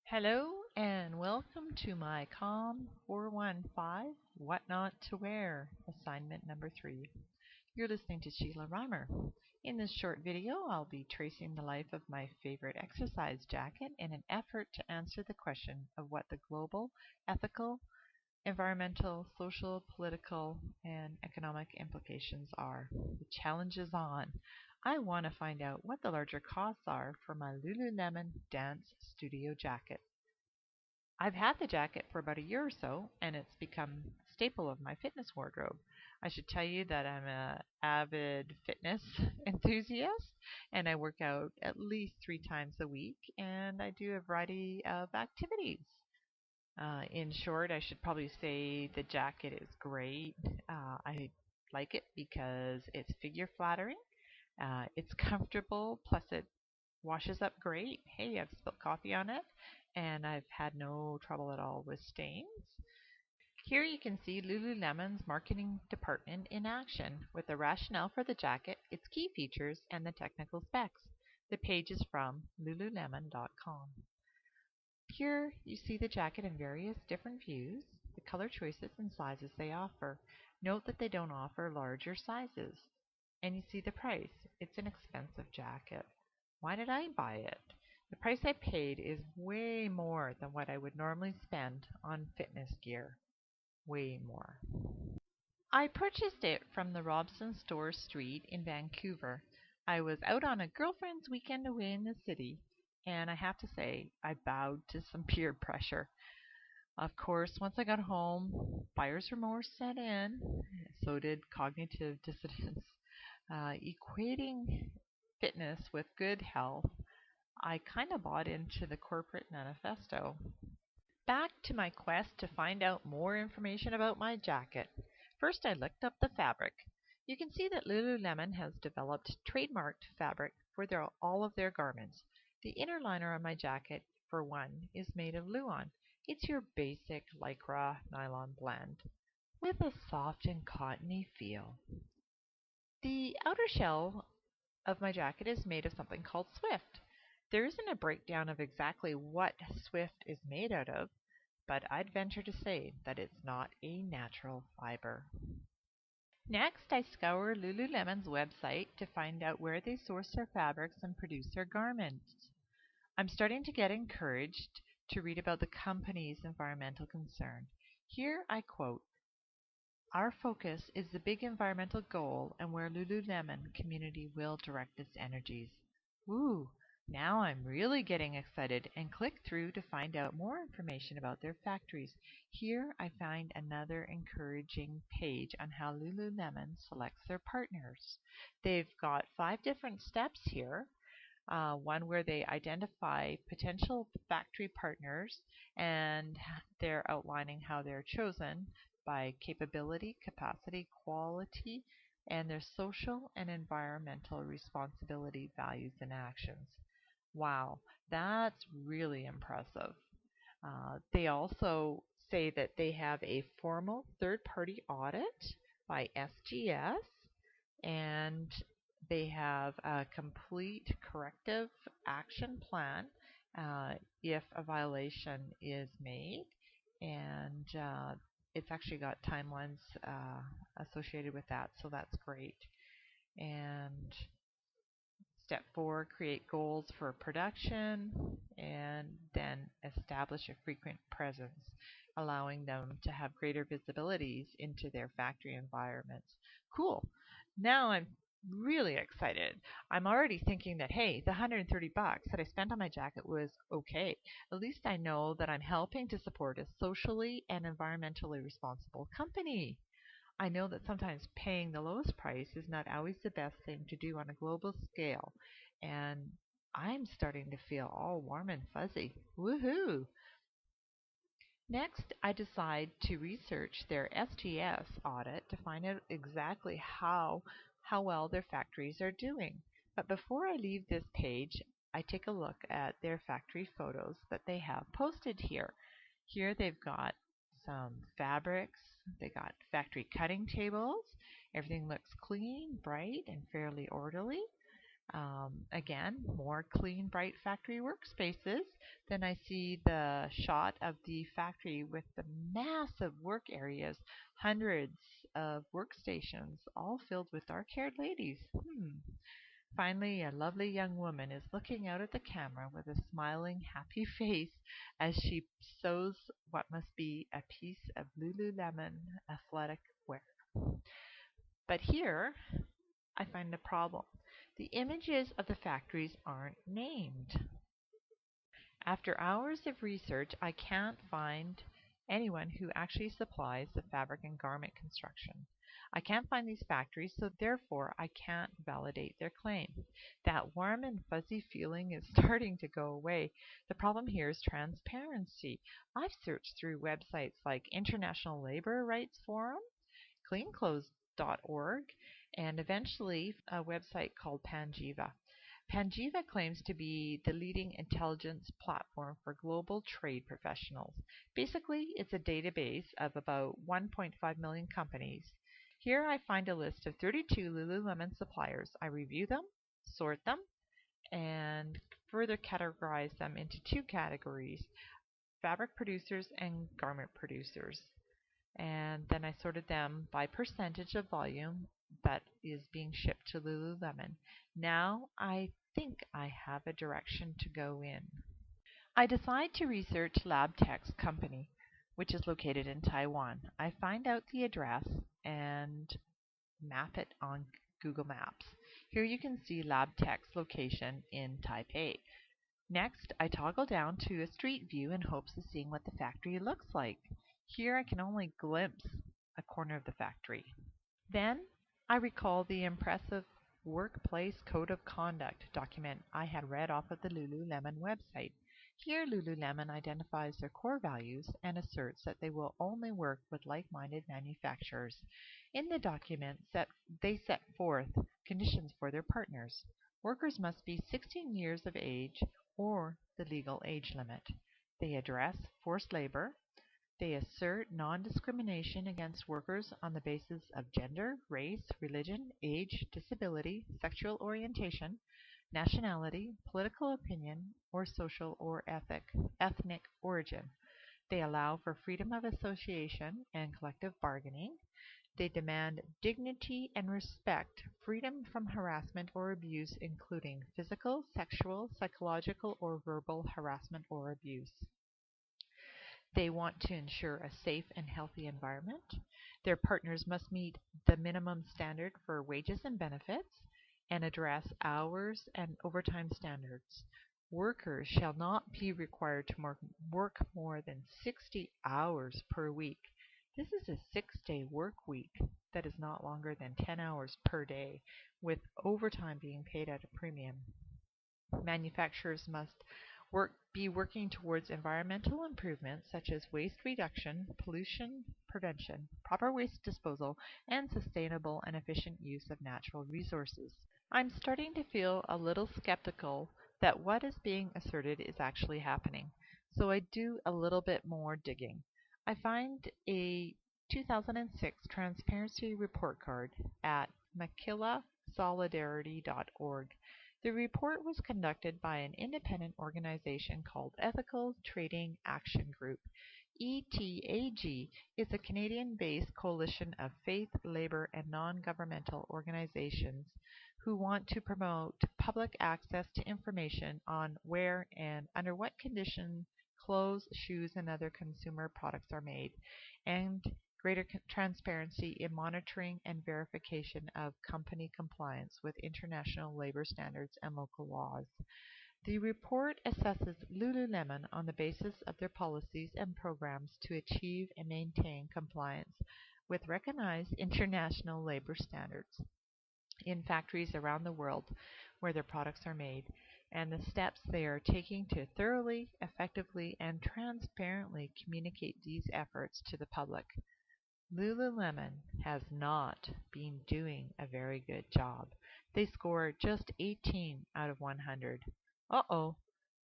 Hello and welcome to my COM 415 What Not to Wear assignment number 3. You're listening to Sheila Reimer. In this short video, I'll be tracing the life of my favorite exercise jacket in an effort to answer the question of what the global, ethical, environmental, social, political, and economic implications are. The challenge is on. I want to find out what the larger costs are for my Lululemon Dance Studio Jacket. I've had the jacket for about a year or so, and it's become a staple of my fitness wardrobe. I should tell you that I'm an avid fitness enthusiast, and I work out at least 3 times a week, and I do a variety of activities. In short, I should probably say the jacket is great. I like it because it's figure flattering. It's comfortable, plus it washes up great. Hey, I've spilled coffee on it, and I've had no trouble at all with stains. Here you can see Lululemon's marketing department in action with the rationale for the jacket, its key features, and the technical specs. The page is from lululemon.com. Here you see the jacket in various different views, the color choices and sizes they offer. Note that they don't offer larger sizes. And you see the price. It's an expensive jacket. Why did I buy it? The price I paid is way more than what I would normally spend on fitness gear. Way more. I purchased it from the Robson Store Street in Vancouver. I was out on a girlfriend's weekend away in the city, and I have to say, I bowed to some peer pressure. Of course, once I got home, buyer's remorse set in. So did cognitive dissonance. Equating fitness with good health, I kind of bought into the corporate manifesto. Back to my quest to find out more information about my jacket. First, I looked up the fabric. You can see that Lululemon has developed trademarked fabric for all of their garments. The inner liner on my jacket, for one, is made of Luon. It's your basic lycra nylon blend with a soft and cottony feel. The outer shell of my jacket is made of something called Swift. There isn't a breakdown of exactly what Swift is made out of, but I'd venture to say that it's not a natural fiber. Next, I scour Lululemon's website to find out where they source their fabrics and produce their garments. I'm starting to get encouraged to read about the company's environmental concern. Here I quote, "Our focus is the big environmental goal and where Lululemon community will direct its energies." Woo! Now I'm really getting excited and click through to find out more information about their factories. Here I find another encouraging page on how Lululemon selects their partners. They've got 5 different steps here. One where they identify potential factory partners, and they're outlining how they're chosen by capability, capacity, quality, and their social and environmental responsibility, values, and actions. Wow, that's really impressive. They also say that they have a formal third-party audit by SGS, and they have a complete corrective action plan if a violation is made, and it's actually got timelines associated with that, so that's great. And step 4, create goals for production, and then establish a frequent presence, allowing them to have greater visibilities into their factory environments. Cool. Now I'm really excited. I'm already thinking that, hey, the $130 that I spent on my jacket was okay. At least I know that I'm helping to support a socially and environmentally responsible company. I know that sometimes paying the lowest price is not always the best thing to do on a global scale, and I'm starting to feel all warm and fuzzy. Woohoo! Next, I decide to research their SGS audit to find out exactly how well their factories are doing. But before I leave this page, I take a look at their factory photos that they have posted here. Here they've got some fabrics, they got factory cutting tables, everything looks clean, bright, and fairly orderly. Again, more clean, bright factory workspaces. Then I see the shot of the factory with the massive work areas, hundreds of workstations, all filled with dark-haired ladies. Finally, a lovely young woman is looking out at the camera with a smiling, happy face as she sews what must be a piece of Lululemon athletic wear. But here I find the problem. The images of the factories aren't named. After hours of research, I can't find anyone who actually supplies the fabric and garment construction. I can't find these factories, so therefore I can't validate their claim. That warm and fuzzy feeling is starting to go away. The problem here is transparency. I've searched through websites like International Labor Rights Forum, cleanclothes.org, and eventually a website called Panjiva. Panjiva claims to be the leading intelligence platform for global trade professionals. Basically, it's a database of about 1.5 million companies. Here I find a list of 32 Lululemon suppliers. I review them, sort them, and further categorize them into two categories: fabric producers and garment producers. And then I sorted them by percentage of volume that is being shipped to Lululemon. Now I think I have a direction to go in. I decide to research LabTech's company, which is located in Taiwan. I find out the address and map it on Google Maps. Here you can see LabTech's location in Taipei. Next, I toggle down to a street view in hopes of seeing what the factory looks like. Here I can only glimpse a corner of the factory. Then I recall the impressive Workplace Code of Conduct document I had read off of the Lululemon website. Here Lululemon identifies their core values and asserts that they will only work with like-minded manufacturers. In the document, they set forth conditions for their partners. Workers must be 16 years of age or the legal age limit. They address forced labor. They assert non-discrimination against workers on the basis of gender, race, religion, age, disability, sexual orientation, nationality, political opinion, or social or ethnic origin. They allow for freedom of association and collective bargaining. They demand dignity and respect, freedom from harassment or abuse, including physical, sexual, psychological, or verbal harassment or abuse. They want to ensure a safe and healthy environment. Their partners must meet the minimum standard for wages and benefits and address hours and overtime standards. Workers shall not be required to work more than 60 hours per week. This is a 6-day work week that is not longer than 10 hours per day, with overtime being paid at a premium. Manufacturers must be working towards environmental improvements such as waste reduction, pollution prevention, proper waste disposal, and sustainable and efficient use of natural resources. I'm starting to feel a little skeptical that what is being asserted is actually happening, so I do a little bit more digging. I find a 2006 transparency report card at maquillasolidarity.org. The report was conducted by an independent organization called Ethical Trading Action Group. ETAG is a Canadian-based coalition of faith, labor, and non-governmental organizations who want to promote public access to information on where and under what conditions clothes, shoes, and other consumer products are made, and greater transparency in monitoring and verification of company compliance with international labor standards and local laws. The report assesses Lululemon on the basis of their policies and programs to achieve and maintain compliance with recognized international labor standards in factories around the world where their products are made, and the steps they are taking to thoroughly, effectively, and transparently communicate these efforts to the public. Lululemon has not been doing a very good job. They score just 18 out of 100. Uh-oh,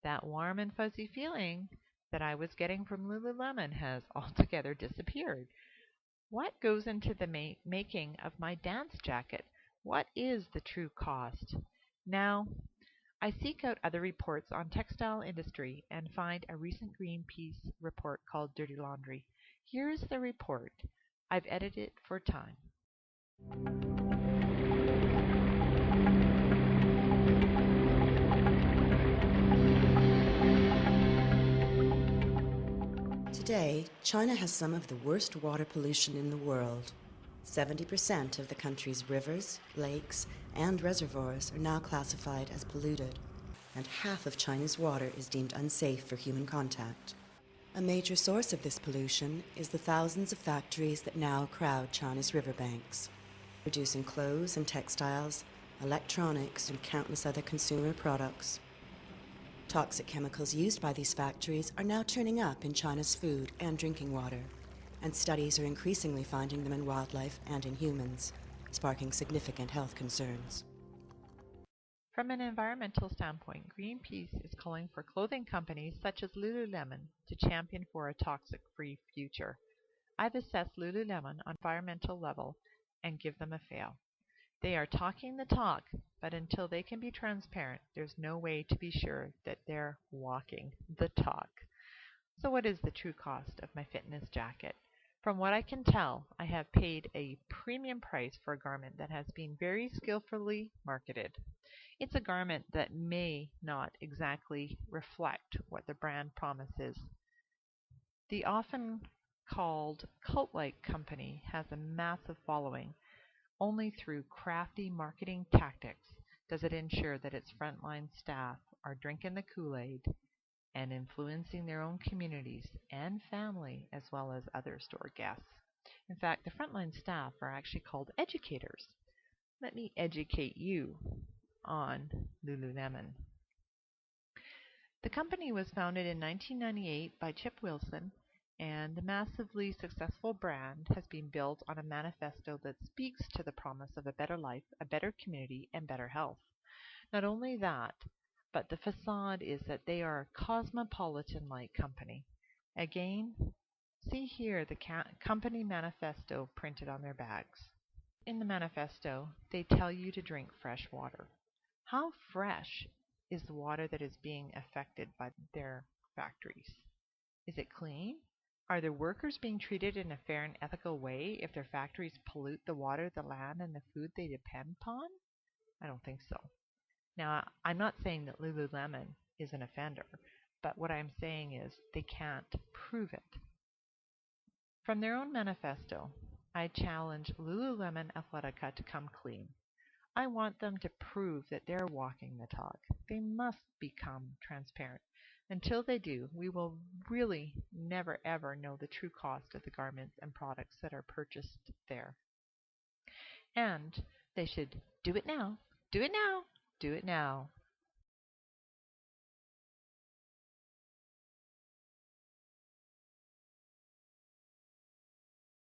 that warm and fuzzy feeling that I was getting from Lululemon has altogether disappeared. What goes into the making of my dance jacket? What is the true cost? Now, I seek out other reports on textile industry and find a recent Greenpeace report called Dirty Laundry. Here's the report. I've edited it for time. Today, China has some of the worst water pollution in the world. 70% of the country's rivers, lakes, and reservoirs are now classified as polluted, and half of China's water is deemed unsafe for human contact. A major source of this pollution is the thousands of factories that now crowd China's riverbanks, producing clothes and textiles, electronics, and countless other consumer products. Toxic chemicals used by these factories are now turning up in China's food and drinking water, and studies are increasingly finding them in wildlife and in humans, sparking significant health concerns. From an environmental standpoint, Greenpeace is calling for clothing companies such as Lululemon to champion for a toxic-free future. I've assessed Lululemon on an environmental level and give them a fail. They are talking the talk, but until they can be transparent, there's no way to be sure that they're walking the talk. So what is the true cost of my fitness jacket? From what I can tell, I have paid a premium price for a garment that has been very skillfully marketed. It's a garment that may not exactly reflect what the brand promises. The often called cult-like company has a massive following. Only through crafty marketing tactics does it ensure that its frontline staff are drinking the Kool-Aid and influencing their own communities and family as well as other store guests. In fact, the frontline staff are actually called educators. Let me educate you on Lululemon. The company was founded in 1998 by Chip Wilson, and the massively successful brand has been built on a manifesto that speaks to the promise of a better life, a better community, and better health. Not only that, but the facade is that they are a cosmopolitan-like company. Again, see here the company manifesto printed on their bags. In the manifesto, they tell you to drink fresh water. How fresh is the water that is being affected by their factories? Is it clean? Are their workers being treated in a fair and ethical way if their factories pollute the water, the land, and the food they depend upon? I don't think so. Now, I'm not saying that Lululemon is an offender, but what I'm saying is they can't prove it. From their own manifesto, I challenge Lululemon Athletica to come clean. I want them to prove that they're walking the talk. They must become transparent. Until they do, we will really never ever know the true cost of the garments and products that are purchased there. And they should do it now, do it now, do it now.